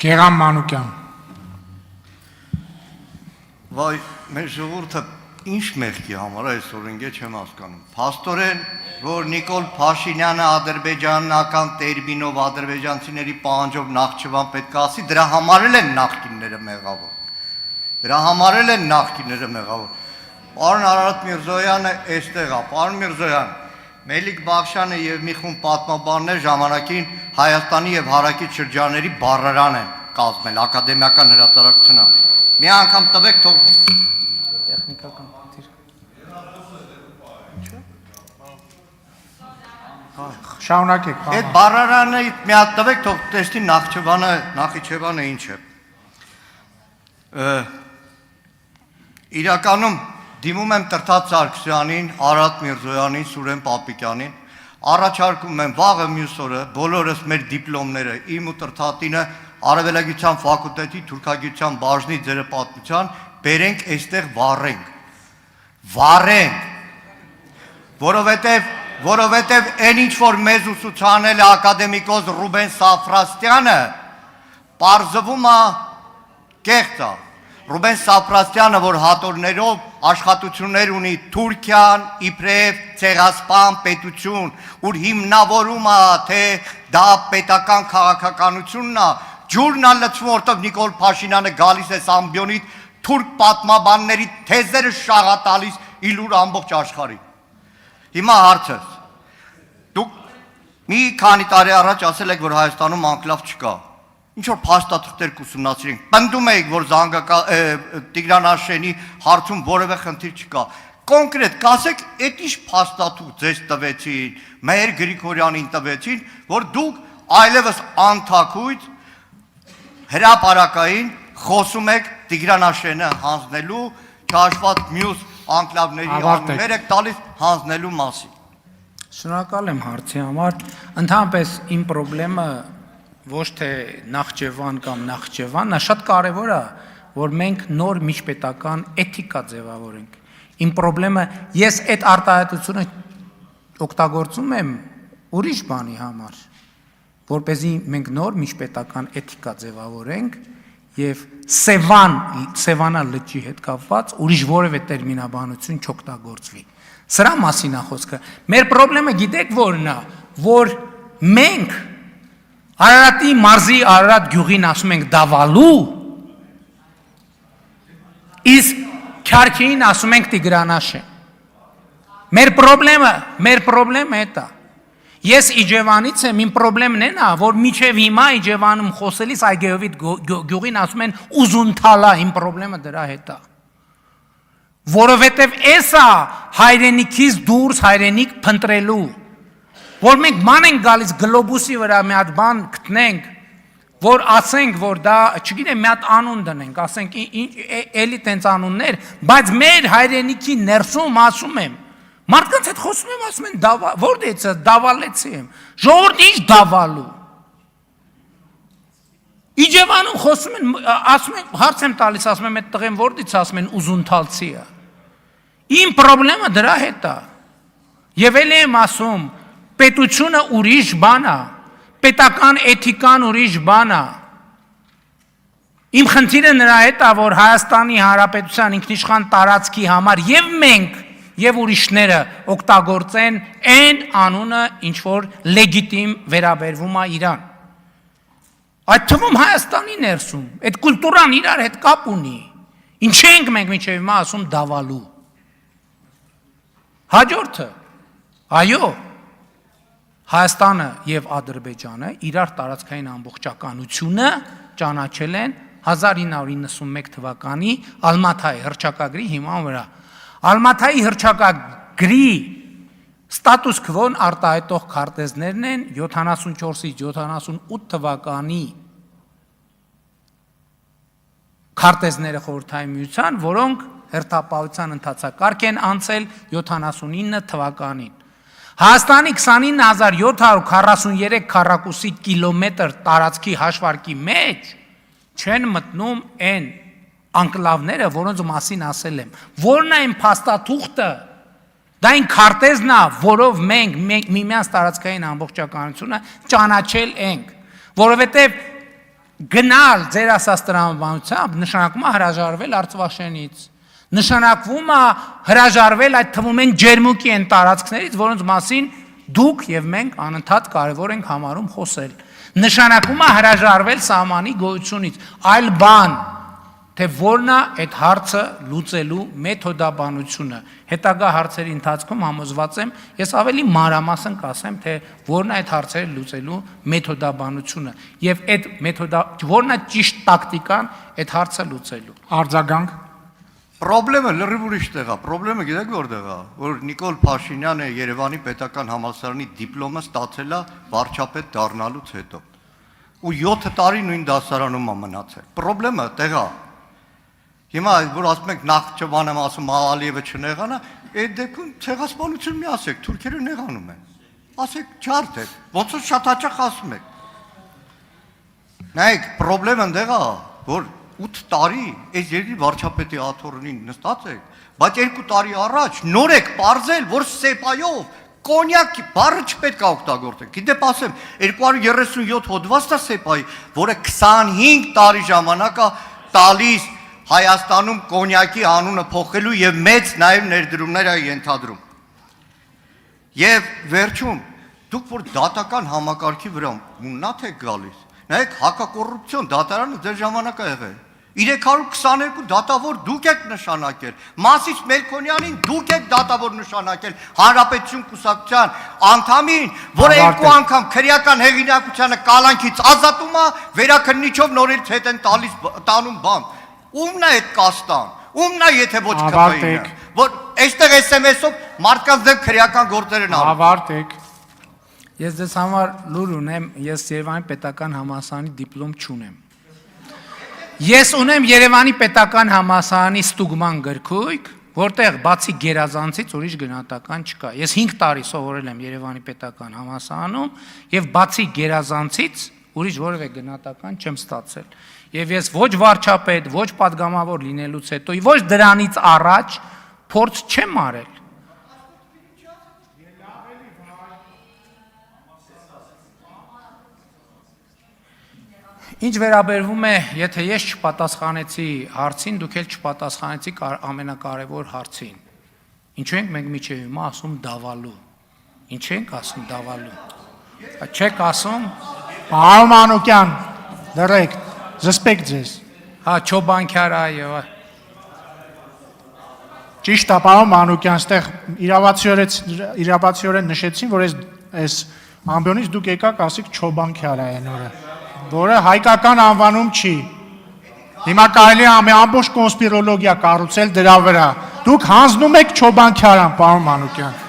Գեղամ Մանուկյան։ Վայ, մեր ժողովուրդը ինչ մեղքի համար այսօր ընկե չեմ հասկանում։ Փաստորեն, որ Նիկոլ Փաշինյանը ադրբեջանական տերմինով ադրբեջանցիների պահանջով Նախճիվան պետք է ասի, դրա համար են նախկինները մեղավոր։ Պարոն Արարատ Միրզոյանը այստեղ է, պարոն Միրզոյան, Մելիք Բախշյանը եւ մի խումբ պատմաբաններ ժամանակին Հայաստանի եւ հարակից շրջանների բառարան են կազմել, ակադեմիական հրատարակությունը։ Մի անգամ տվեք թող Տեխնիկական խնդիր։ Շարունակեք, պարոն։ Այդ բառարանը մի հատ տվեք թող տեսնի Նախիջևանը ինչ է։ Իրականում դիմում եմ Տրթած Սարգսյանին, Արարատ Միրզոյանին, Սուրեն Պապիկյանին, առաջարկում եմ վաղը մյուս օրը բոլորս մեր դիպլոմները, իմ ու Տրթատինը Արևելագիտության ֆակուլտետի թուրքագիտության բաժնի ձերապատմության բերենք այստեղ վառենք, որովհետև այն ինչ որ մեզ ուսուցանել է ակադեմիկոս Ռուբեն Սաֆրաստյանը, պարզվում է կեղծ է։ Ռուբեն Սաֆրաստյանը, որ հատորներով աշխատություններ ունի Թուրքիան, իբրև ցեղասպան պետություն, ուր հիմնավորում է, թե դա պետական քաղաքականությունն է, ջուրն է լցվում, որտեղ Նիկոլ Փաշինյանը գալիս է Սամբյոնից թուրք պատմաբանների թեզերը շաղատալիս իլուր ամբողջ աշխարհին։ Հիմա հարցս, դուք մի քանի տարի առաջ ասել եք, որ Հայաստանում անկլավ չկա։ Ինչ որ փաստաթղթեր կուսումնասիրենք, պնդում եք, որ Տիգրան հարցում որևէ խնդիր չկա։ Կոնկրետ կասեք, այդ ինչ փաստաթուղթ ձեզ տվեցին, Մհեր Գրիգորյանին տվեցին, որ դուք այլևս անթաքույց հրապարակային խոսում եք Տիգրան հանձնելու, չհաշված մյուս անկլավների անուններ եք տալիս հանձնելու մասին։ Շնորհակալ եմ հարցի համար, ընդհանրապես իմ խնդրումը ոչ թե Նախճեվան կամ Նախճեվան, նա շատ կարևոր է, որ մենք նոր միջպետական էթիկա ձևավորենք։ Իմ խնդրումը, ես այդ արտահայտությունը օգտագործում եմ ուրիշ բանի համար, որպեսզի մենք նոր միջպետական էթիկա ձևավորենք եւ Սևանա լճի հետ կապված ուրիշ որևէ տերմինաբանություն չօգտագործվի։ Սրա մասին է խոսքը։ Մեր խնդրումը գիտեք որն է, որ մենք Արարատի մարզի Արարատ գյուղին ասում ենք դավալու, իսկ Քյարքեին ասում ենք Տիգրանաշեն։ Մեր խնդրումը է դա։ Ես Իջևանից եմ, իմ խնդրեմն է նա, որ միջև հիմա Իջևանում խոսելիս Այգեովիտ գյուղին ասում են Ուզունթալա, իմ խնդրումը դրա հետ է։ Որովհետև էսա հայրենիքից դուրս հայրենիք փնտրելու որ մենք ման ենք գալիս գլոբուսի վրա մի հատ բան գտնենք, որ ասենք, որ դա, չգիտեմ, մի հատ անուն դնենք, ասենք, էլի տենց անուններ, բայց մեր հայրենիքի ներսում ասում եմ, մարդկանց հետ խոսում եմ, ասում են, որտե՞ց է, դավալեցի եմ, ժողովուրդ ինչ դավալու։ Իջևանում խոսում են, ասում են, հարց եմ տալիս, ասում եմ, այդ տղեն որտից ասում են ուզունթալցի է։ Իմ խնդրումը դրա հետ է։ Եվ էլ եմ ասում, պետությունը ուրիշ բան է, պետական էթիկան ուրիշ բան է։ Իմ խնդիրը նրա հետ է, որ Հայաստանի Հանրապետության ինքնիշխան տարածքի համար եւ մենք եւ ուրիշները օգտագործեն այն անունը, ինչ որ լեգիտիմ վերաբերվում է իրան։ Այդ թվում Հայաստանի ներսում, այդ կուլտուրան իրար հետ կապ ունի։ Ինչ ենք մենք մինչև հիմա ասում դավալու։ Հաջորդը, այո, Հայաստանը եւ Ադրբեջանը իրար տարածքային ամբողջականությունը ճանաչել են 1991 թվականի Ալմաթայի հռչակագրի հիման վրա։ Ալմաթայի հռչակագրի ստատուս քվոն արտահայտող քարտեզներն են 74-ից 78 թվականի քարտեզները խորհրդային միության, որոնք հերթապահության ընթացակարգ են անցել 79 թվականին։ Հայաստանի 29743 քառակուսի կիլոմետր տարածքի հաշվարկի մեջ չեն մտնում այն անկլավները, որոնց մասին ասել եմ։ Որն է այն փաստաթուղթը, դա այն քարտեզն է, որով մենք միմյանց տարածքային ամբողջականությունը ճանաչել ենք, որովհետև գնալ ձեր ասած տրամաբանությամբ նշանակում է հրաժարվել Արցախյանից, նշանակվում է հրաժարվել այդ թվում են ջերմուկի են տարածքներից, որոնց մասին դուք եւ մենք անընդհատ կարևոր ենք համարում խոսել, նշանակում է հրաժարվել սահմանի գոյությունից, այլ բան, թե որն է այդ հարցը լուծելու մեթոդաբանությունը, հետագա հարցերի ընթացքում համոզված եմ, ես ավելի մանրամասն կասեմ, թե որն է այդ հարցերը լուծելու մեթոդաբանությունը եւ այդ որն է ճիշտ տակտիկան այդ հարցը լուծելու։ Արձագանք։ Պրոբլեմը լրիվ ուրիշ տեղ է, պրոբլեմը գիտեք որտեղ է, որ Նիկոլ Փաշինյանը Երևանի պետական համալսարանի դիպլոմը ստացել է վարչապետ դառնալուց հետո։ Ու 7 տարի նույն դասարանում է մնացել։ Պրոբլեմը տեղ է։ Հիմա որ ասում ենք Նախճեվանը ասում Ալիևը չնեղանա, այդ դեպքում ցեղասպանություն մի ասեք, թուրքերը նեղանում են։ Ասեք ջարդեք, ոնց որ շատ հաճախ ասում եք։ Նայեք, պրոբլեմը այնտեղ է, որ 8 տարի այս երկրի վարչապետի աթոռին նստած եք, բայց 2 տարի առաջ նոր եք պարզել, որ սեպայով կոնյակ բառը չպետք է օգտագործեք։ Գիտեք, ասեմ, 237 հոդված է սեպայի, որը 25 տարի ժամանակ է տալիս Հայաստանում կոնյակի անունը փոխելու եւ մեծ նաեւ ներդրումներ է ենթադրում։ Եվ վերջում դուք որ դատական համակարգի վրա մուննաթ եք գալիս, նայեք հակակոռուպցիոն դատարանը ձեր ժամանակ է եղել։ 322 դատավոր դուք եք նշանակել, Մասիս Մելքոնյանին դուք եք դատավոր նշանակել, Հանրապետություն կուսակցության անդամին, որը 2 անգամ քրեական հեղինակությանը կալանքից ազատում է, վերաքննիչով նորից հետ են տանում բան։ Ումն է այդ կաստան, ումն է եթե ոչ ԿՊԻ-ն, որ այստեղ SMS-ով մարդկանց դեմ քրեական գործեր են անում։ Ավարտեք։ Ես ձեզ համար լուր ունեմ, ես Երևանի պետական համալսարանի դիպլոմ չունեմ։ Ես ունեմ Երևանի պետական համալսարանի ստուգման գրքույկ, որտեղ բացի գերազանցից ուրիշ գնահատական չկա։ Ես 5 տարի սովորել եմ Երևանի պետական համալսարանում եւ բացի գերազանցից ուրիշ որևէ գնահատական չեմ ստացել։ Եվ ես ոչ վարչապետ, ոչ падգամավոր լինելուց հետո, ոչ դրանից առաջ փորձ չեմ արել։ Ինչ վերաբերվում է, եթե ես չպատասխանեցի հարցին, դուք էլ չպատասխանեցիք ամենակարևոր հարցին։ Ինչու ենք մենք միջև հիմա ասում դավալու։ Ինչ ենք ասում դավալու։ Չեք ասում։ Պարոն Մանուկյան, դրեք, զսպեք ձեզ։ Հա, Չոբանքյար, այո։ Ճիշտ է, պարոն Մանուկյան, ստեղ իրավացիորեն նշեցին, որ այս ամբիոնից դուք եկաք ասիք Չոբանքյար այն օրը, որը հայկական անվանում չի։ Հիմա կարելի է ամբողջ կոնսպիրոլոգիա կառուցել դրա վրա։ Դուք հանձնում եք Չոբանքյարան, պարոն Մանուկյան։